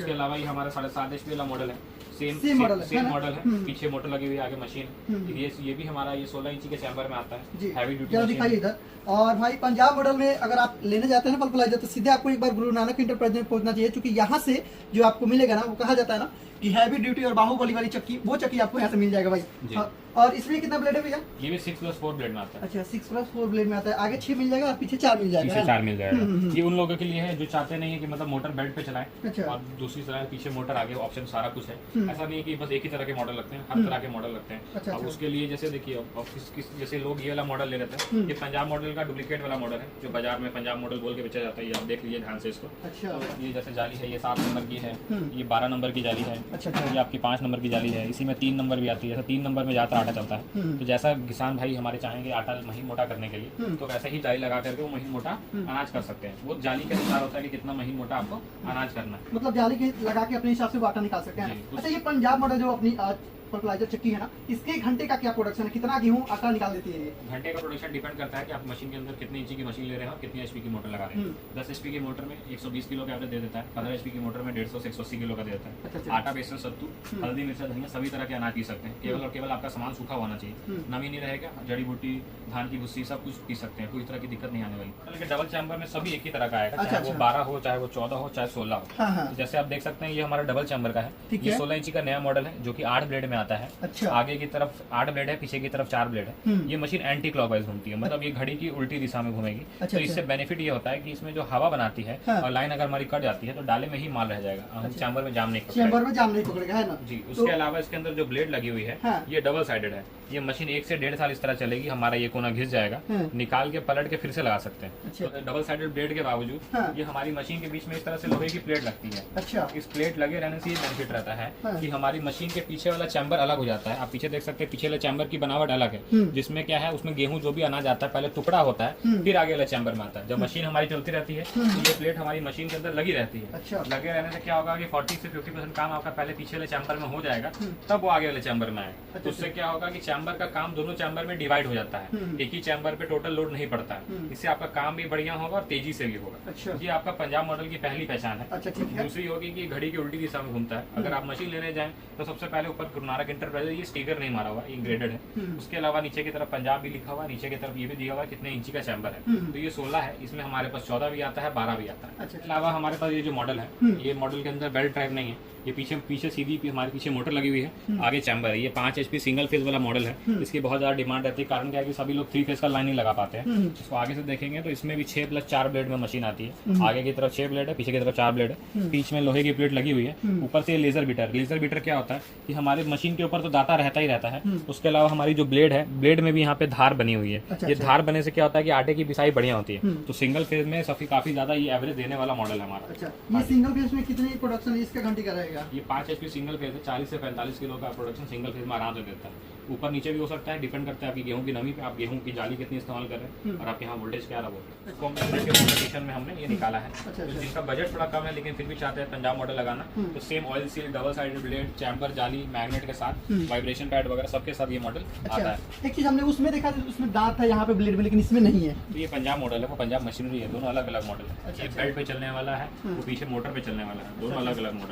इसके अलावा ये हमारा 7.5 HP वाला मॉडल है, सेम मॉडल है, पीछे मोटर लगी हुई है, आगे मशीन। ये भी हमारा ये 16 इंची के चैम्बर में आता है, हैवी ड्यूटी दिखाइए इधर। और भाई पंजाब मॉडल में अगर आप लेने जाते हैं ना पल्पलाइजर, तो सीधे आपको एक बार गुरु नानक इंटरप्राइज में पहुंचना चाहिए, क्योंकि यहाँ से जो आपको मिलेगा ना, वो कहा जाता है ना कि हैवी ड्यूटी और बाहुबली वाली चक्की, वो चक्की आपको यहाँ से मिल जाएगा भाई। और इसमें कितना ब्लेड है भैया? ये भी 6+4 ब्लेड में आता है। अच्छा, 6+4 ब्लेड में आता है। आगे 6 मिल जाएगा और पीछे 4 मिल जाएगा। पीछे 4 मिल जाएगा। ये उन लोगों के लिए है जो चाहते नहीं है कि मतलब मोटर बेल्ट पे चलाएं, अच्छा। और दूसरी तरह पीछे मोटर, आगे ऑप्शन सारा कुछ है। ऐसा नहीं है कि बस एक ही तरह के मॉडल लगते हैं, हर तरह के मॉडल लगते हैं। अच्छा, अब उसके लिए जैसे देखिए, जैसे लोग ये वाला मॉडल ले लेते हैं, ये पंजाब मॉडल का डुप्लीकेट वाला मॉडल है, जो बाजार में पंजाब मॉडल बोल के बेचा जाता है। ये आप देख लीजिए ध्यान से इसको। अच्छा। ये जैसे जाली है, ये 7 नंबर की है, ये 12 नंबर की जाली है, अच्छा। ये आपकी 5 नंबर की जाली है। इसी में 3 नंबर भी आती है। जैसे 3 नंबर में ज़्यादा आटा चलता है, तो जैसा किसान भाई हमारे चाहेंगे आटा महीन मोटा करने के लिए, तो वैसे ही जाली लगा करके वो महीन मोटा अनाज कर सकते हैं। वो जाली के अनुसार होता है कि कितना महीन मोटा आपको अनाज करना है। मतलब जाली के लगा के अपने हिसाब से वो आटा निकाल सकते हैं। अच्छा, ये पंजाब मॉडल जो अपनी फर्टिलाइजर चक्की है ना, इसके घंटे का क्या प्रोडक्शन है? कितना गेहूं आटा निकाल देती है ये? घंटे का प्रोडक्शन डिपेंड करता है कि आप मशीन के अंदर कितने इंची की मशीन ले रहे हैं और कितनी HP की मोटर लगा रहे हैं। 10 HP की मोटर में 120 किलो का एवरेज दे देता है, 15 HP की मोटर में 150 से 180 किलो का दे देता है। अच्छा। आटा, बेसन, सत्तू, हल्दी, मिर्चा, धनिया सभी तरह के अनाज पी सकते हैं। केवल और केवल आपका सामान सूखा होना चाहिए, नमी नहीं रहेगा। जड़ी बूटी, धान की भुस्सी सब कुछ पी सकते हैं, कोई तरह की दिक्कत नहीं आने वाली। लेकिन डबल चैम्बर में सभी एक ही तरह का आएगा, चाहे वो 12 हो, चाहे वो 14 हो, चाहे 16 हो। जैसे आप देख सकते हैं, ये हमारा डबल चैम्बर का है। ये 16 इंची का नया मॉडल है, जो कि 8 ब्लेड में आता है। अच्छा। आगे की तरफ 8 ब्लेड है, पीछे की तरफ 4 ब्लेड है। ये मशीन एंटी क्लॉकवाइज घूमती है, मतलब ये घड़ी की उल्टी दिशा में घूमेगी। तो इससे बेनिफिट ये होता है कि इसमें जो हवा बनाती है और लाइन अगर हमारी कट जाती है, तो डाले में ही माल रह जाएगा, चैम्बर में जाम नहीं पकड़ेगा, है ना जी। उसके अलावा इसके अंदर जो ब्लेड लगी हुई है, ये डबल साइडेड है। ये मशीन 1 से 1.5 साल इस तरह चलेगी। हमारा ये कोना घिस जाएगा, निकाल के पलट के फिर से लगा सकते हैं। तो डबल साइडेड ब्लेड के बावजूद ये हमारी मशीन के बीच में इस तरह से लोहे की प्लेट लगती है। अच्छा। इस प्लेट लगे रहने से ये बेनिफिट रहता है कि हमारी मशीन के पीछे वाला चैम्बर अलग हो जाता है। आप पीछे देख सकते हैं, पीछे वाले चैम्बर की बनावट अलग है, जिसमें क्या है, उसमें गेहूं जो भी अनाज आता है पहले टुकड़ा होता है, फिर आगे वाले चैम्बर में आता है। जब मशीन हमारी चलती रहती है, तो ये प्लेट हमारी मशीन के अंदर लगी रहती है। अच्छा। लगे रहने से क्या होगा कि 40 से 50% काम आपका पहले पीछे वाले चैम्बर में हो जाएगा, तब वो आगे वाले चैम्बर में आएगा। तो उससे क्या होगा कि चैम्बर का काम दोनों चैम्बर में डिवाइड हो जाता है, एक ही चैम्बर पे टोटल लोड नहीं पड़ता है। इससे आपका काम भी बढ़िया होगा और तेजी से भी होगा। अच्छा। ये आपका पंजाब मॉडल की पहली पहचान है। अच्छा, ठीक है। दूसरी होगी कि घड़ी की उल्टी दिशा में घूमता है। अगर आप मशीन लेने जाएं, तो सबसे पहले ऊपर गुरु नानक इंटरप्राइज, ये स्टिकर नहीं मारा हुआ, ये ग्रेडेड है। उसके अलावा नीचे की तरफ पंजाब भी लिखा हुआ, नीचे की तरफ ये भी दिया हुआ कितने इंची का चैम्बर है। तो ये 16 है, इसमें हमारे पास 14 भी आता है, 12 भी आता है। इसके अलावा हमारे पास ये जो मॉडल है, ये मॉडल के अंदर बेल्ट ड्राइव नहीं है। ये पीछे सीधी हमारे पीछे मोटर लगी हुई है, आगे चैम्बर है। ये 5 HP सिंगल फेज वाला मॉडल है। इसकी बहुत ज्यादा डिमांड रहती है, कारण क्या है कि सभी लोग 3 फेज का लाइन नहीं लगा पाते हैं। इसको आगे से देखेंगे तो इसमें भी 6+4 ब्लेड में मशीन आती है। आगे की तरफ 6 ब्लेड है, पीछे की तरफ 4 ब्लेड है, बीच में लोहे की प्लेट लगी हुई है। ऊपर से लेजर बीटर। लेजर बीटर क्या होता है कि हमारे मशीन के ऊपर तो दाता रहता ही रहता है, उसके अलावा हमारी जो ब्लेड है, ब्लेड में भी यहाँ पे धार बनी हुई है। ये धार बनने से क्या होता है कि आटे की पिसाई बढ़िया होती है। तो सिंगल फेज में काफी ज्यादा ये एवरेज देने वाला मॉडल है हमारा। अच्छा, ये सिंगल फेज में कितनी प्रोडक्शन है इसका घंटे का रहेगा? ये 5 HP सिंगल फेज है, 40 से 45 किलो का प्रोडक्शन सिंगल फेज में आराम से देता है। ऊपर नीचे भी हो सकता है, डिपेंड करता है आपकी गेहूं की नमी पे, आप गेहूं की जाली कितनी इस्तेमाल कर रहे हैं और आपके यहाँ वोल्टेज क्या रहा। कॉम्बिनेशन में हमने ये निकाला है। तो जिनका बजट थोड़ा कम है लेकिन फिर भी चाहते हैं पंजाब मॉडल लगाना, तो same oil seal, double sided blade, chamber, जाली, मैग्नेट के साथ, वाइब्रेशन पैड वगैरह सबके साथ ये मॉडल आता है। एक चीज हमने उसमें देखा, उसमें दांत है यहाँ पे ब्लेड में, लेकिन इसमें नहीं है। तो ये पंजाब मॉडल है, वो पंजाब मशीनरी है, दोनों अलग अलग मॉडल है। ये बेल्ट पे चलने वाला है, वो पीछे मोटर पे चलने वाला है, दोनों अलग अलग मॉडल।